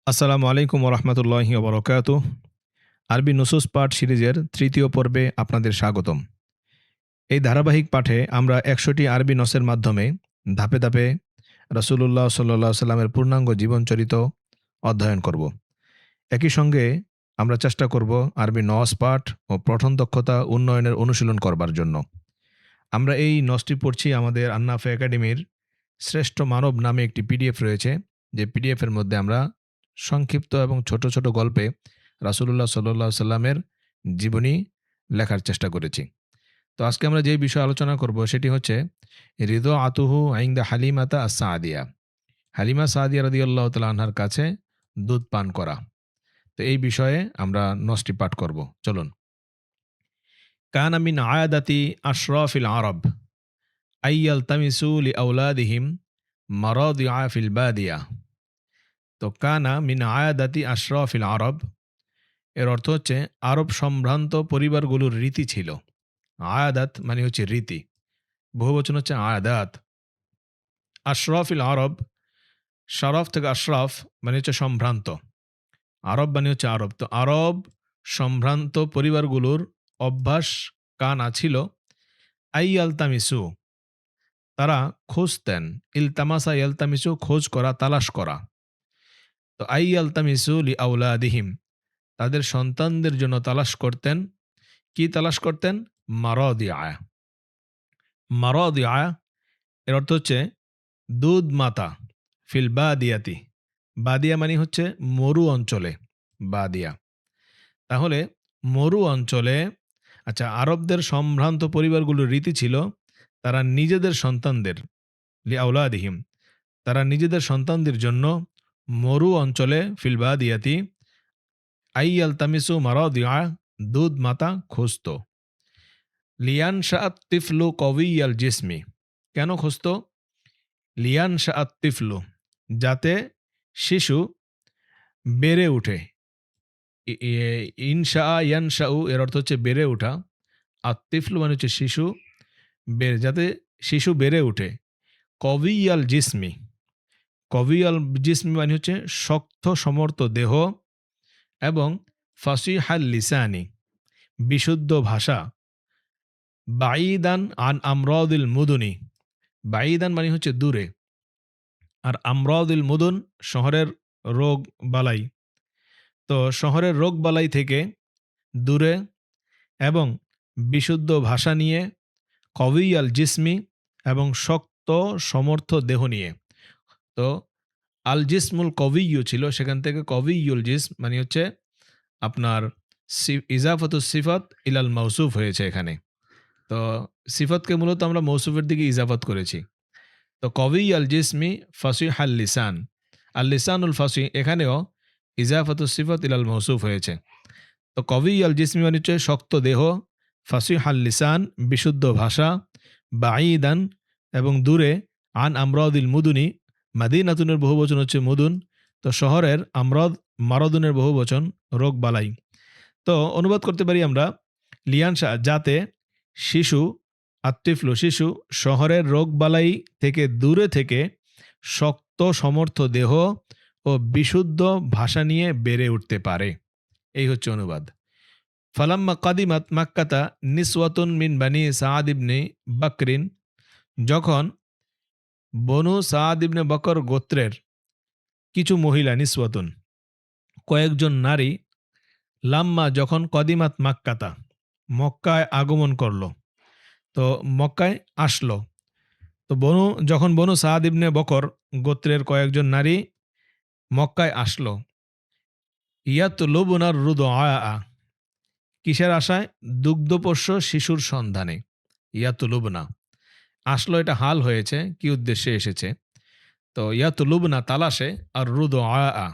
আসসালামু আলাইকুম ওরহমতুল্লাহি ওবরাকাতুহ। আরবি নুসুস পাঠ সিরিজের তৃতীয় পর্বে আপনাদের স্বাগতম। এই ধারাবাহিক পাঠে আমরা ১০০টি আরবি নসের মাধ্যমে ধাপে ধাপে রাসূলুল্লাহ সাল্লাল্লাহু আলাইহি সাল্লামের পূর্ণাঙ্গ জীবনচরিত অধ্যয়ন করব। একই সঙ্গে আমরা চেষ্টা করব আরবি নস পাঠ ও পঠন দক্ষতা উন্নয়নের অনুশীলন করবার জন্য। আমরা এই নসটি পড়ছি আমাদের আন্নাফে একাডেমির শ্রেষ্ঠ মানব নামে একটি পিডিএফ রয়েছে, যে পিডিএফের মধ্যে আমরা সংক্ষিপ্ত এবং ছোট ছোট গল্পে রাসূলুল্লাহ সাল্লাল্লাহু আলাইহি সাল্লামের জীবনী লেখার চেষ্টা করেছি। তো আজকে আমরা যে বিষয়ে আলোচনা করব সেটি হচ্ছে রিদো আতুহু আইন্দা হালিমাতা সাদিয়া। হালিমা সাদিয়া রাদিয়াল্লাহু তাআলা আনহার কাছে দুধ পান করা। তো এই বিষয়ে আমরা নসটি পাঠ করব। চলুন। কানা মিন আয়াদাতি আশরাফিল আরব আইয়ালতামিসু লিআওলাদিহিম মারাদিআ ফিল বাদিয়া। তো কানা মিন আয়াদাতি আশরাফিল আরব এর অর্থ হচ্ছে আরব সম্ভ্রান্ত পরিবারগুলোর রীতি ছিল। আয়াদাত মানে হচ্ছে রীতি, বহুবচন হচ্ছে আয়াদাত। আশরাফিল আরব, শরফ থেকে আশরাফ মানে হচ্ছে সম্ভ্রান্ত, আরব মানে হচ্ছে আরব। তো আরব সম্ভ্রান্ত পরিবারগুলোর অভ্যাস কানা ছিল আই আলতামিসু, তারা খুঁজতেন। ইলতামাসা ইয়ালতামিসু খোঁজ করা, তালাশ করা। তো আই আলতামিসু লি আউলাদিহিম, তাদের সন্তানদের জন্য তালাশ করতেন। কি তালাশ করতেন? মারাদিআ। মারাদিআ এর অর্থ হচ্ছে দুধ মাতা। ফিল বাদিয়াতি, বাদিয়া মানে হচ্ছে মরু অঞ্চলে, বাদিয়া। তাহলে মরু অঞ্চলে, আচ্ছা, আরবদের সম্ভ্রান্ত পরিবারগুলোর রীতি ছিল তারা নিজেদের সন্তানদের, লি আউলাদিহিম, তারা নিজেদের সন্তানদের জন্য মরু অঞ্চলে ফিল বাদিয়াতি আইয়াল তামিসু মারাদিআ, দুধ মাতা খুঁজত। লিয়ান শাআত তিফলু কবিয়াল জিসমি, কেন খুঁজত? লিয়ান শাআত তিফলু, যাতে শিশু বেড়ে উঠে। ইনশা ইয়ানশাউ এর অর্থ হচ্ছে বেড়ে ওঠা, আর তিফলু মানে হচ্ছে শিশু, যাতে শিশু বেড়ে ওঠে। কবিয়াল জিসমি, কবিয়াল জিসমি মানে হচ্ছে শক্ত সমর্থ দেহ, এবং ফাসিহাল লিসানি, বিশুদ্ধ ভাষা। বাঈদান আন আমরাদিল মুদুনি, বাঈদান মানে হচ্ছে দূরে, আর আমরাদিল মুদুন শহরের রোগ বালাই। তো শহরের রোগ বালাই থেকে দূরে, এবং বিশুদ্ধ ভাষা নিয়ে, কবিয়াল জিসমি এবং শক্ত সমর্থ দেহ নিয়ে। তো আল জিসমুল কবিয়্যু ছিল, সেখান থেকে কবিয়ুল জিসম মানে হচ্ছে আপনার ইজাফতুস সিফাত ইলাল মৌসুফ হয়েছে এখানে। তো সিফতকে মূলত আমরা মৌসুফের দিকে ইজাফত করেছি। তো কবি আল জিসমি ফাসিহ আল লিসান, আল লিসানুল ফাসি, এখানেও ইজাফতুস সিফাত ইলাল মৌসুফ হয়েছে। তো কবি আল জিসমি মানে হচ্ছে শক্ত দেহ, ফাসিহ আল লিসান বিশুদ্ধ ভাষা, বাঈদান এবং দূরে, আন আমরাদিল মুদুনি, মাদিনাতুনের বহুবচন হচ্ছে মুদুন। তো শহরের আমরাদ, মারাদুনের বহুবচন রোগ বালাই। তো অনুবাদ করতে পারি আমরা লিয়ানশা, যাতে শিশু, আত্তিফলু শিশু, শহরের রোগ বালাই থেকে দূরে থেকে শক্ত সমর্থ দেহ ও বিশুদ্ধ ভাষা নিয়ে বেড়ে উঠতে পারে। এই হচ্ছে অনুবাদ। ফালাম্মা কাদিমাত মাক্কাতা নিসওয়াতুন মিন বানি সাআদ ইবনে বকরিন, যখন বনু সাআদ ইবনে বকর গোত্রের কিছু মহিলা, নিসওয়াতুন কয়েকজন নারী, লাম্মা যখন কদিমাত মাক্কাতা মক্কায় আগমন করলো, তো মক্কায় আসলো। তো যখন বনু সাআদ ইবনে বকর গোত্রের কয়েকজন নারী মক্কায় আসলো, ইয়াতলুবুনার রুদআ, কিসের আশায়? দুগ্ধপোষ্য শিশুর সন্ধানে। ইয়াতলুবনা আসলো, এটা হাল হয়েছে, কি উদ্দেশ্যে এসেছে? তো ইয়াতলুবনা তালাশে, আর রুদআ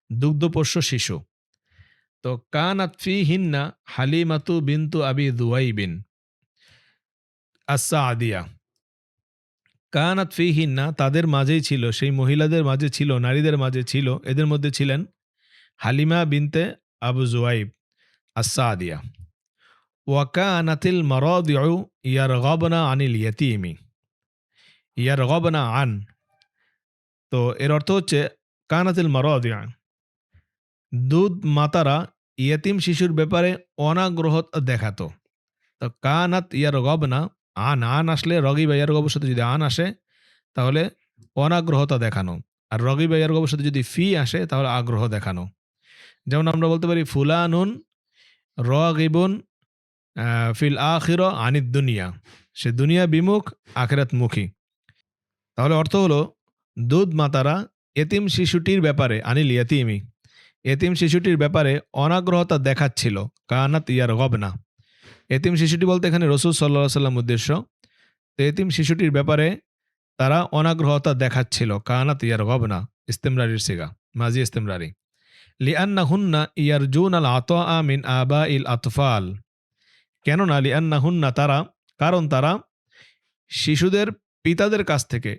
দুগ্ধপোষ্য শিশু। তো কানাত ফিহিন্না হালিমাতু বিনতু আবি দুয়াইবিন আস-সাদিয়া। কানাত ফিহিন্না তাদের মাঝেই ছিল, সেই মহিলাদের মাঝে ছিল, নারীদের মাঝে ছিল, এদের মধ্যে ছিলেন হালিমা বিনতে আবু জুয়াইব আস-সাদিয়া। ওয়াকানাতিল মারাদিউ ইয়ারগাবনা আনিল ইয়াতীমি, ইয়ারগাবনা আন। তো এর অর্থ হচ্ছে কানাতিল মারাদিউ, দুধ মাতারা ইয়েতিম শিশুর ব্যাপারে অনাগ্রহ দেখাতো। তো কানাত ইয়ার গব না, আন আসলে রগি বা ইয়ার গবের সাথে যদি আন আসে তাহলে অনাগ্রহতা দেখানো, আর রগি বা ইয়ার গবের সাথে যদি ফি আসে তাহলে আগ্রহ দেখানো। যেমন আমরা বলতে পারি ফুলানুন রগিবুন ফিল আখির আনিদ দুনিয়া, সে দুনিয়া বিমুখ আখেরাত মুখী। তাহলে অর্থ হলো দুধ মাতারা এতিম শিশুটির ব্যাপারে আনিল ইয়াতিমি, এতিম শিশুটির ব্যাপারে অনাগ্রহতা দেখাচ্ছিল। কানাত ইয়ার গব না, এতিম শিশুটি বলতে এখানে রসুল সাল্লাহ সাল্লাম উদ্দেশ্য। তো এতিম শিশুটির ব্যাপারে তারা অনাগ্রহতা দেখাচ্ছিল। কানাত ইয়ার গব না ইস্তেমরারির সিগা, মাজি ইস্তেমরারি। লিআন্না হুন্না ইয়ার জুন আল আতা মিন আবা ইল আতফাল, কেননা লিআন্না হুন্না তারা, কারণ তারা শিশুদের পিতাদের কাছ থেকে,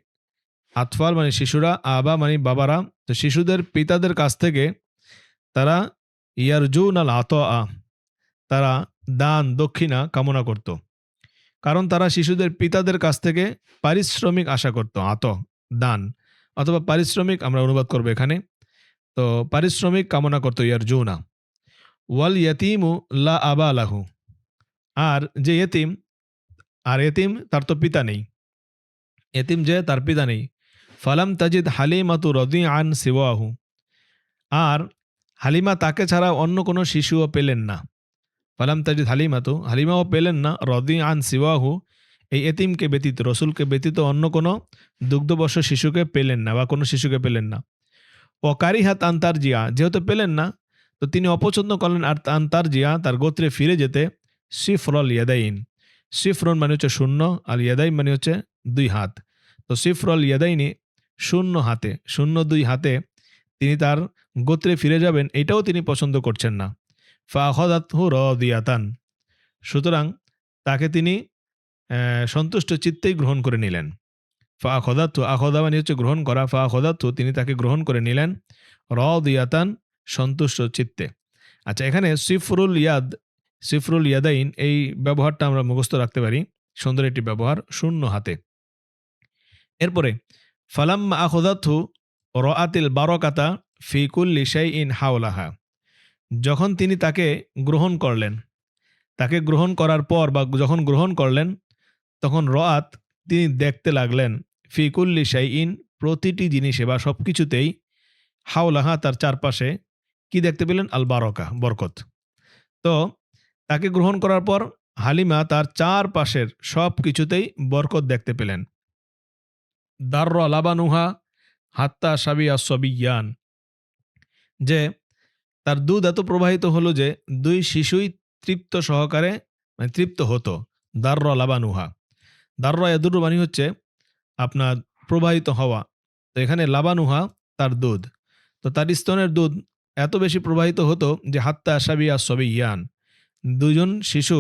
আতফাল মানে শিশুরা, আবা মানে বাবারা, তো শিশুদের পিতাদের কাছ থেকে তারা ইয়ারজুন আল আত, তারা দান দক্ষিণা কামনা করত। কারণ তারা শিশুদের পিতাদের কাছ থেকে পারিশ্রমিক আশা করত। আত দান অথবা পারিশ্রমিক আমরা অনুবাদ করবো এখানে। তো পারিশ্রমিক কামনা করত ইয়ারজুনা। ওয়াল ইয়াতিমু লা আবা লাহু, আর যে এতিম, আর এতিম তার তো পিতা নেই, এতিম যে তার পিতা নেই। ফালাম তাজিদ হালিমাতু রদি আন সিওয়াহু, আর হালিমা তাকে ছাড়া অন্য কোনো শিশুও পেলেন না। ফালাম তাজিদ হালিমাতু, হালিমাও পেলেন না, রদি আন সিওয়াহু এই এতিমকে ব্যতীত, রসুলকে ব্যতীত অন্য কোনো দুগ্ধবর্ষ শিশুকে পেলেন না বা কোনো শিশুকে পেলেন না। ও কারিহাত আন্তার জিয়া, যেহেতু পেলেন না তো তিনি অপছন্দ করলেন আর আন্তার জিয়া তার গোত্রে ফিরে যেতে। সিফরল ইয়াদাইন, সিফরন মানে হচ্ছে শূন্য, আর ইয়াদাইন মানে হচ্ছে দুই হাত। তো সিফরল ইয়াদাইনি শূন্য হাতে, শূন্য দুই হাতে তিনি তার গোত্রে ফিরে যাবেন, এটাও তিনি পছন্দ করছেন না। ফাহদাতহু রদিয়াতান, সুতরাং তাকে তিনি সন্তুষ্ট চিত্তেই গ্রহণ করে নিলেন। ফাখদাতহু, আখদা মানে হচ্ছে গ্রহণ করা, ফাখদাতহু তিনি তাকে গ্রহণ করে নিলেন, রদিয়াতান সন্তুষ্ট চিত্তে। আচ্ছা, এখানে সিফরুল ইয়াদ, সিফরুল ইয়াদাইন এই ব্যবহারটা আমরা মুখস্থ রাখতে পারি, সুন্দর একটি ব্যবহার, শূন্য হাতে। এরপরে ফালাম্মা আখদাতহু রাআতিল বারাকাতা ফি কুল্লি শাইইন হাওলাহা, যখন তিনি তাকে গ্রহণ করলেন, তাকে গ্রহণ করার পর বা যখন গ্রহণ করলেন তখন রাআত তিনি দেখতে লাগলেন, ফি কুল্লি শাইইন প্রতিটি জিনিসে বা সব কিছুতেই, হাওলাহা তার চারপাশে, কি দেখতে পেলেন? আল বারাকা বরকত। তো তাকে গ্রহণ করার পর হালিমা তার চারপাশের সব কিছুতেই বরকত দেখতে পেলেন। দারর লাবানুহা হাত্তা সাবিয়া সবিয়ান, যে তার দুধ এত প্রবাহিত হলো যে দুই শিশুই তৃপ্ত সহকারে, মানে তৃপ্ত হতো। দারর লাবানুহা, দারর ইয়াদুর মানে হচ্ছে আপনার প্রবাহিত হওয়া, তো এখানে লাবানুহা তার দুধ, তো তার স্তনের দুধ এত বেশি প্রবাহিত হতো যে হাত্তা সাবিয়া সবিয়ান দুজন শিশু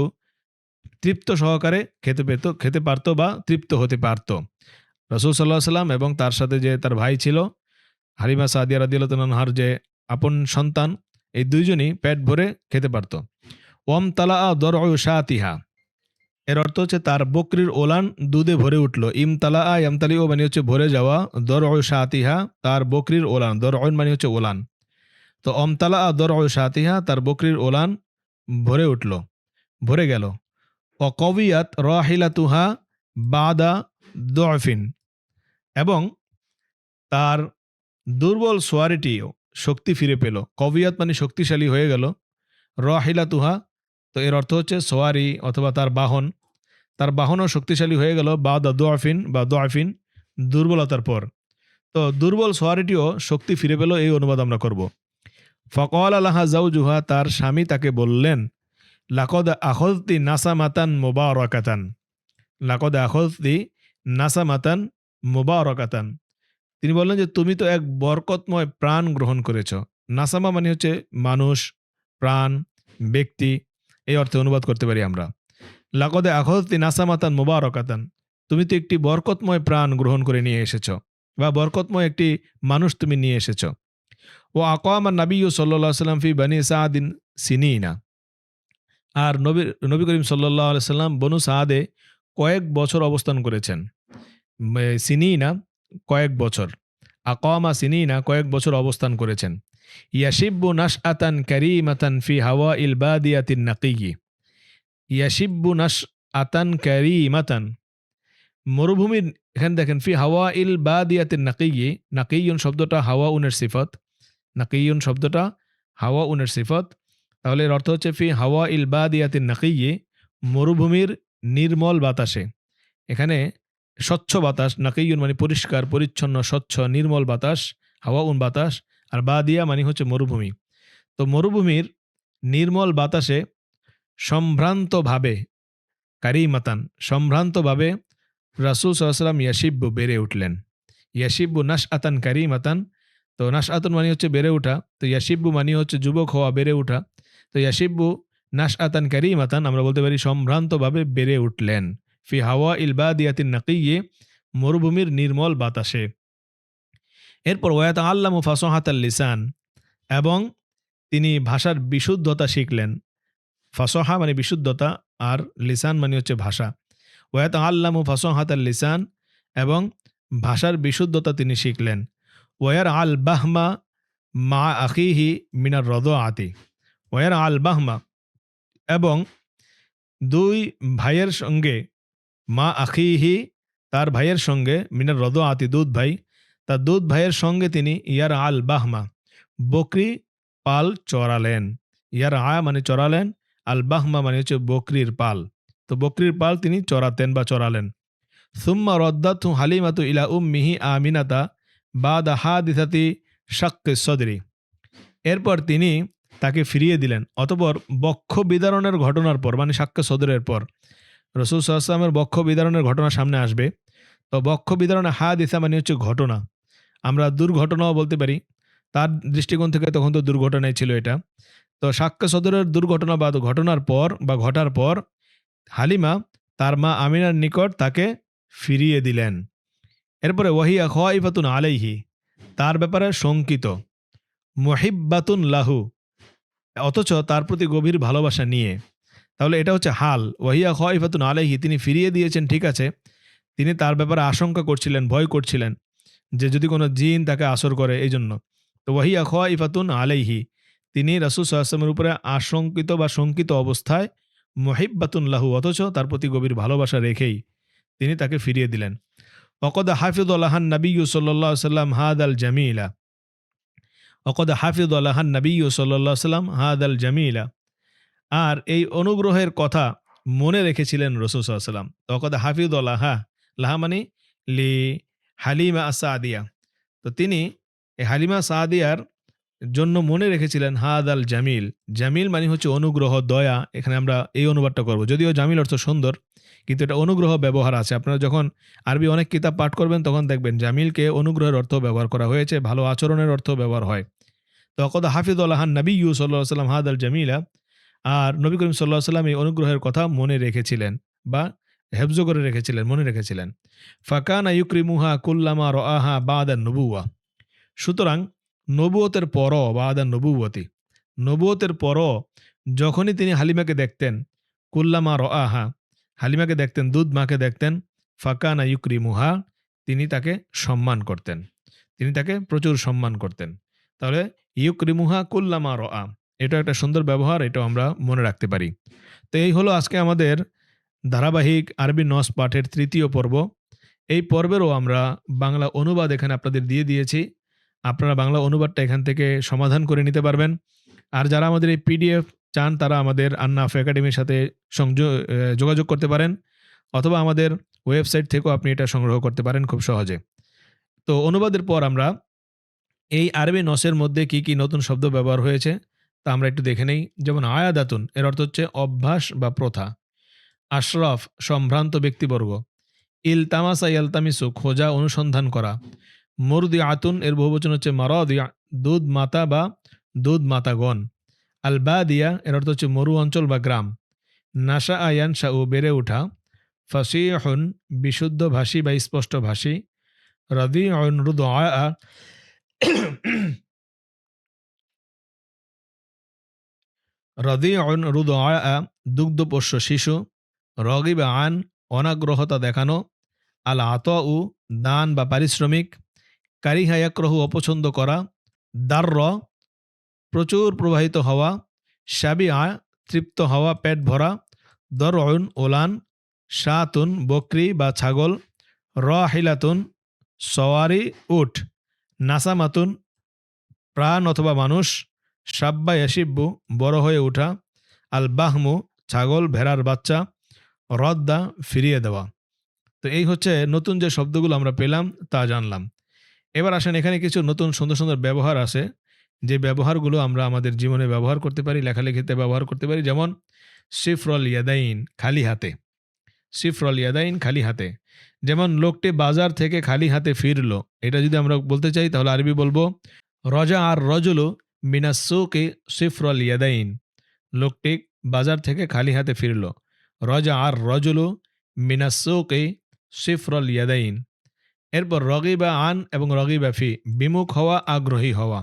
তৃপ্ত সহকারে খেতে পারতো বা তৃপ্ত হতে পারত। রাসূল সাল্লাল্লাহু আলাইহি সাল্লাম এবং তার সাথে যে তার ভাই ছিল হালিমা সাদিয়া রাদিয়াল্লাহু আনহার যে আপন সন্তান, এই দুইজনই পেট ভরে খেতে পারত। ওয়াম তালা দরউ শাতিহা, এর অর্থ হচ্ছে তার বকরির ওলান দুধে ভরে উঠল। ইমতালা ইয়ামতালি ও মানে হচ্ছে ভরে যাওয়া, দরউ শাতিহা তার বকরির ওলান, দরউন মানে হচ্ছে ওলান। তো অমতালা দরউ শাতিহা তার বকরির ওলান ভরে উঠল, ভরে গেল। অকবিয়াত রাহিলাতুহা বাদা দফিন, এবং তার দুর্বল সোয়ারিটিও শক্তি ফিরে পেল। কবিয়াত মানে শক্তিশালী হয়ে গেল। রাহিলাতুহা, তো এর অর্থ হচ্ছে সোয়ারি অথবা তার বাহন, তার বাহনও শক্তিশালী হয়ে গেল। বাদা দফিন বা দফিন দুর্বলতার পর, তো দুর্বল সোয়ারিটিও শক্তি ফিরে পেল, এই অনুবাদ আমরা করব। ফকল আলাহা জাউজুহা, তার স্বামী তাকে বললেন, লাকদ আখযতি নাসামাতান মুবারাকাতান, লাকদ আখযতি নাসামাতান মুবারাকাতান, তিনি বললেন যে তুমি তো এক বরকতময় প্রাণ গ্রহণ করেছ। নাসামা মানে হচ্ছে মানুষ, প্রাণ, ব্যক্তি, এই অর্থে অনুবাদ করতে পারি আমরা। লাকদে আখযতি নাসামাতান মুবারাকাতান, তুমি তো একটি বরকতময় প্রাণ গ্রহণ করে নিয়ে এসেছ বা বরকতময় একটি মানুষ তুমি নিয়ে এসেছ। ও আকামা নবী সাল্লাল্লাহু আলাইহি সাল্লাম ফি বনি সাদিন সিনিনা, আর নবী করিম সাল্লাল্লাহু আলাইহি সাল্লাম বনু সাদে কয়েক বছর অবস্থান করেছেন। সিনিনা কয়েক বছর, আকামা সিনিনা কয়েক বছর অবস্থান করেছেন। ইয়াশিব্বু নাশআতান কারীমাতান ফি হাওয়াইল বাদিয়াতিন নাকিয়্যি। ইয়াশিব্বু নাশআতান কারীমাতান, মরুভূমির, এখানে দেখেন ফি হাওয়াইল বাদিয়াতিন নাকিয়্যি, নাকিয়্যুন শব্দটা হাওয়াউনের সিফত, নাকিয়্যুন শব্দটা হাওয়াউনের সিফত। তাহলে এর অর্থ হচ্ছে ফি হাওয়াইল বাদিয়াতিন নাকিয়্যি, মরুভূমির নির্মল বাতাসে। এখানে স্বচ্ছ বাতাস, নাকিয়্যুন মানে পরিষ্কার পরিচ্ছন্ন স্বচ্ছ নির্মল বাতাস, হাওয়াউন বাতাস, আর বাদিয়া মানে হচ্ছে মরুভূমি। তো মরুভূমির নির্মল বাতাসে সম্ভ্রান্তভাবে, কারিমাতান সম্ভ্রান্তভাবে রাসূল সাল্লাল্লাহু আলাইহি ওয়াসাল্লাম ইয়াশিব্বু বেড়ে উঠলেন। ইয়াশিব্বু নাশআতান কারিমাতান, তো নাশআতুন মানে হচ্ছে বেড়ে ওঠা, তো ইয়াশিব্বু মানে হচ্ছে যুবক হওয়া, বেড়ে ওঠা। তো ইয়াশিব্বু নাশআতান কারিমাতান আমরা বলতে পারি সম্ভ্রান্তভাবে বেড়ে উঠলেন। ফি হাওয়াইল বাদিয়াতিন নাকিয়্যি, মরুভূমির নির্মল বাতাসে। এরপর ওয়াতাআল্লামু ফাসাহাতাল লিসান, এবং তিনি ভাষার বিশুদ্ধতা শিখলেন। ফাসাহা মানে বিশুদ্ধতা, আর লিসান মানে হচ্ছে ভাষা। ওয়াতাআল্লামু ফাসাহাতাল লিসান, এবং ভাষার বিশুদ্ধতা তিনি শিখলেন। ওয়ার আল বাহমা মা আখিহি মিনার রদআতি, ওয়ার আল বাহমা, এবং দুই ভাইয়ের সঙ্গে, মা আখিহি তার ভাইয়ের সঙ্গে, মিনার রদআতি দুধ ভাই, তার দুধ ভাইয়ের সঙ্গে তিনি ইয়ার আল বাহমা বকরি পাল চড়ালেন। ইয়ার আ মানে চড়ালেন, আল বাহমা মানে হচ্ছে বকরির পাল, তো বকরির পাল তিনি চড়াতেন বা চড়ালেন। সুম্মা রদ্দাতহু হালিমাতু ইলা উম্মিহি আমিনাতা বাদা হাদিসাতি শাক্কি সদরি, এরপর তিনি তাকে ফিরিয়ে দিলেন। অতঃপর বক্ষ বিদারণের ঘটনার পর, মানে শাক্কি সদরের পর রাসূল সাল্লাল্লাহু আলাইহি ওয়াসাল্লামের বক্ষ বিদারণের ঘটনা সামনে আসবে। তো বক্ষ বিদারণে হাদিসা মানে হচ্ছে ঘটনা, আমরা দুর্ঘটনাও বলতে পারি, তার দৃষ্টিকোণ থেকে তখন তো দুর্ঘটনাই ছিল এটা। তো শাক্কি সদরের দুর্ঘটনা বা ঘটনার পর বা ঘটার পর হালিমা তার মা আমিনার নিকট তাকে ফিরিয়ে দিলেন। এরপরে ওয়াহিয়া খাইফাতুন আলাইহি, তার ব্যাপারে শঙ্কিত, মুহিব্বাতুন লাহু, অথচ তার প্রতি গভীর ভালোবাসা নিয়ে। তাহলে এটা হচ্ছে হাল। ওয়াহিয়া খাইফাতুন আলাইহি, তিনি ফিরিয়ে দিয়েছেন ঠিক আছে, তিনি তার ব্যাপারে আশঙ্কা করছিলেন, ভয় করছিলেন যে যদি কোনো জিন তাকে আসর করে, এই জন্য। তো ওয়াহিয়া খাইফাতুন আলাইহি, তিনি রাসূল সাল্লাল্লাহু আলাইহি ওয়াসাল্লামের উপরে আশঙ্কিত বা শঙ্কিত অবস্থায়, মুহিব্বাতুন লাহু, অথচ তার প্রতি গভীর ভালোবাসা রেখেই তিনি তাকে ফিরিয়ে দিলেন। ওয়াকাদ হাফিযালাহান নাবিয়্যু সাল্লাল্লাহু আলাইহি ওয়াসাল্লাম হাদাল জামিলা, ওয়াকাদ হাফিযালাহান নাবিয়্যু সাল্লাল্লাহু আলাইহি ওয়াসাল্লাম হাদাল জামিলা, আর এই অনুগ্রহের কথা মনে রেখেছিলেন রাসূল সাল্লাল্লাহু আলাইহি ওয়াসাল্লাম। ওয়াকাদ হাফিযালাহা, লাহা মানে লি হালিমা আস-সাদিয়া, তো তিনি এই হালিমা সাদিয়ার জন্য মনে রেখেছিলেন হাদাল জামিল। জামিল মানে হচ্ছে অনুগ্রহ, দয়া, এখানে আমরা এই অনুবাদটা করব, যদিও জামিল অর্থ সুন্দর, কিন্তু এটা অনুগ্রহ ব্যবহার আছে। আপনারা যখন আরবি অনেক কিতাব পাঠ করবেন তখন দেখবেন জামিলকে অনুগ্রহের অর্থ ব্যবহার করা হয়েছে, ভালো আচরণের অর্থ ব্যবহার হয়। তো ওয়াকাদ হাফিযালাহান নাবিয়্যু সাল্লাল্লাহু আলাইহি ওয়াসাল্লাম হাদাল জামিলা, আর নবী করিম সাল্লাল্লাহু আলাইহি ওয়াসাল্লাম এই অনুগ্রহের কথা মনে রেখেছিলেন বা হেফজ করে রেখেছিলেন, মনে রেখেছিলেন। ফাকানা ইউকরিমুহা কুল্লামা রাআহা বাদা নবুওয়া, সুতরাং নবুয়তের পরও, বাদা নবুয়তি, নবুয়তের পরও যখনই তিনি হালিমাকে দেখতেন, কুল্লামা রাআহা, হালিমাকে দেখতেন, দুধ মাকে দেখতেন, ফাকানা ইউকরিমুহা, তিনি তাকে সম্মান করতেন, তিনি তাকে প্রচুর সম্মান করতেন। তাহলে ইউকরিমুহা কুল্লামা রাআ, এটা একটা সুন্দর ব্যবহার, এটাও আমরা মনে রাখতে পারি। তো এই হলো আজকে আমাদের ধারাবাহিক আরবি নস পাঠের তৃতীয় পর্ব। এই পর্বেরও আমরা বাংলা অনুবাদ এখানে আপনাদের দিয়ে দিয়েছি, আপনারা বাংলা অনুবাদটা এখান থেকে সমাধান করে নিতে পারবেন। আর যারা আমাদের এই পিডিএফ চান তারা আমাদের আন্নাফ একাডেমির সাথে যোগাযোগ করতে পারেন, অথবা আমাদের ওয়েবসাইট থেকেও আপনি এটা সংগ্রহ করতে পারেন খুব সহজে। তো অনুবাদের পর আমরা এই আরবি নসের মধ্যে কি কি নতুন শব্দ ব্যবহার হয়েছে তা আমরা একটু দেখে নেই। যেমন আয়াদাতুন, এর অর্থ হচ্ছে অভ্যাস বা প্রথা। আশরাফ, সম্ভ্রান্ত ব্যক্তিবর্গ। ইলতামাসা ইয়ালতামিসু, খোঁজা, অনুসন্ধান করা। মুরদি আতুন, এর বহুবচন হচ্ছে মারাদিয়া, দুধ মাতা বা দুধ মাতাগণ। আল বাদিয়া, এর অর্থ হচ্ছে মরু অঞ্চল বা গ্রাম। নাশা ইয়ানশাউ, বেড়ে ওঠা। ফাসিহুন, বিশুদ্ধ ভাষী বা স্পষ্ট ভাষী। রাদিউন রুদআ, রাদিউন রুদআ, দুগ্ধপোষ্য শিশু। রগিবা আন, অনাগ্রহতা দেখানো। আল আতাউ, দান বা পারিশ্রমিক। কারিহা ইয়াকরাহু, অপছন্দ করা। দাররা, প্রচুর প্রবাহিত হওয়া, শাবিআ তৃপ্ত হওয়া পেট ভরা, দরউন ওলান, শাতুন বকরি বা ছাগল, রাহিলাতুন সওয়ারি উট, নাসামাতুন প্রাণ অথবা মানুষ, সাব্বা ইয়াসিব্বু বড় হয়ে ওঠা, আল বাহমু ছাগল ভেড়ার বাচ্চা, রদ্দা ফিরিয়ে দেওয়া। তো এই হচ্ছে নতুন যে শব্দগুলো আমরা পেলাম তা জানলাম। এবার আসেন এখানে কিছু নতুন সুন্দর সুন্দর ব্যবহার আছে, যে ব্যবহারগুলো আমরা আমাদের জীবনে ব্যবহার করতে পারি, লেখালেখিতে ব্যবহার করতে পারি। যেমন সিফরল ইয়াদাইন খালি হাতে, সিফরল ইয়াদাইন খালি হাতে। যেমন লোকটি বাজার থেকে খালি হাতে ফিরলো, এটা যদি আমরা বলতে চাই তাহলে আরবি বলবো রজা আর রজুলু মিনাসুকে সিফরল ইয়াদাইন। লোকটি বাজার থেকে খালি হাতে ফিরল। রজা আর রজুলু মিনাসুকে সিফরল ইয়াদাইন। এরপর রগিবা আন এবং রগিবা ফি, বিমুখ হওয়া আগ্রহী হওয়া।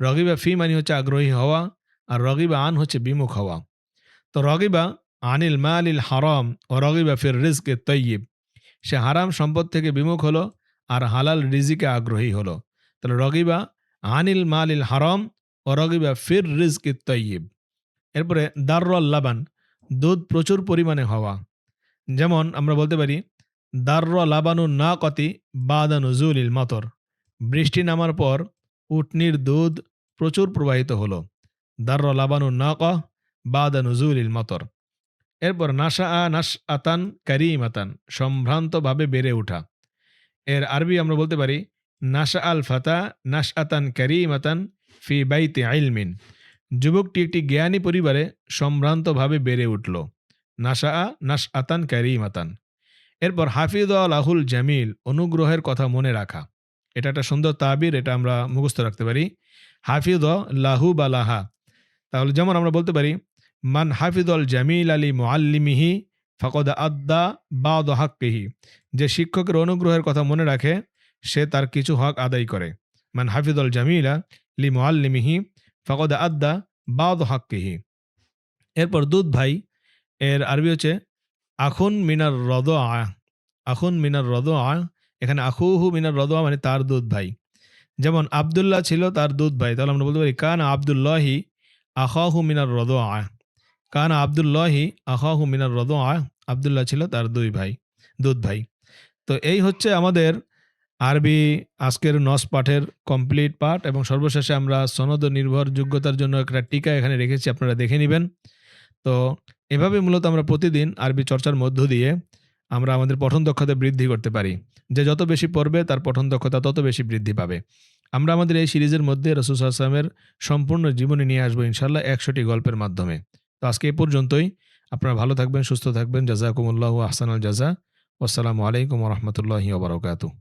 রগিবা ফি মানে হচ্ছে আগ্রহী হওয়া, আর রগিবা আন হচ্ছে বিমুখ হওয়া। তো রগিবা আনিল মালিল হারাম ও রগিবা ফির রিজকে তৈয়িব, সে হারাম সম্পদ থেকে বিমুখ হলো আর হালাল রিজিকে আগ্রহী হলো। তাহলে রগিবা আনিল মালিল হারাম ও রগিবা ফির রিজকে তৈয়িব। এরপরে দাররল লাবান, দুধ প্রচুর পরিমাণে হওয়া। যেমন আমরা বলতে পারি দারর লাবানু না কতি বাদা নুজুলিল মতর, বৃষ্টি নামার পর উটনির দুধ প্রচুর প্রবাহিত হলো। দারর লাবানু না ক বাদা নুজুলিল মতর। এরপর নাশা নাশ আতান কারিমাতান, সম্ভ্রান্তভাবে বেড়ে ওঠা। এর আরবি আমরা বলতে পারি নাশা আল ফাতা নাশ আতান কারিমাতান ফি বাইতে আইলমিন, যুবকটি একটি জ্ঞানী পরিবারে সম্ভ্রান্তভাবে বেড়ে উঠল। নাশা নাশ আতান কারিমাতান। এরপর হাফিজ লাহুল জামিল, অনুগ্রহের কথা মনে রাখা। এটা একটা সুন্দর তাবির, এটা আমরা মুখস্থ রাখতে পারি। হাফিজ লাহু বা লাহা। তাহলে যেমন আমরা বলতে পারি মান হাফিজল জামিল আলী মুআল্লিমিহি ফাকদ আদ্দা বাদ হাক্কিহি, যে শিক্ষকের অনুগ্রহের কথা মনে রাখে সে তার কিছু হক আদায় করে। মান হাফিজল জামিলা লি মুআল্লিমিহি ফাকদ আদ্দা বাদ হাক্কিহি। এরপর দুধ ভাই, এর আরবি হচ্ছে আখুন মিনার রদ আ। আখুন মিনার রদ আ, এখানে আখুহু মিনার রদ আ মানে তার দুধ ভাই। যেমন আবদুল্লাহ ছিল তার দুধ ভাই, তাহলে আমরা বলতে পারি কান আবদুল্লাহি আখাহু মিনার রদ আ। কান আবদুল্লাহি আখাহু মিনার রদ আ, আবদুল্লাহ ছিল তার দুধ ভাই। তো এই হচ্ছে আমাদের আরবি আজকের 9 পাঠের কমপ্লিট পাঠ, এবং সর্বশেষে আমরা সনদ ও নির্ভরযোগ্যতার জন্য একটা টিকা এখানে রেখেছি, আপনারা দেখে নেবেন। তো এভাবে মূলত আমরা প্রতিদিন আরবি চর্চার মধ্য দিয়ে আমরা আমাদের পঠন দক্ষতা বৃদ্ধি করতে পারি। যে যত বেশি পড়বে তার পঠন দক্ষতা তত বেশি বৃদ্ধি পাবে। আমরা আমাদের এই সিরিজের মধ্যে রাসূল সাল্লাল্লাহু আলাইহি ওয়াসাল্লামের সম্পূর্ণ জীবনী নিয়ে আসবো ইনশাআল্লাহ 100টি গল্পের মাধ্যমে। তো আজকে এই পর্যন্তই। আপনারা ভালো থাকবেন, সুস্থ থাকবেন। জাযাকুমুল্লাহু আহসানাল জাযা। আসসালামু আলাইকুম ওয়া রাহমাতুল্লাহি ওয়া বারাকাতুহু।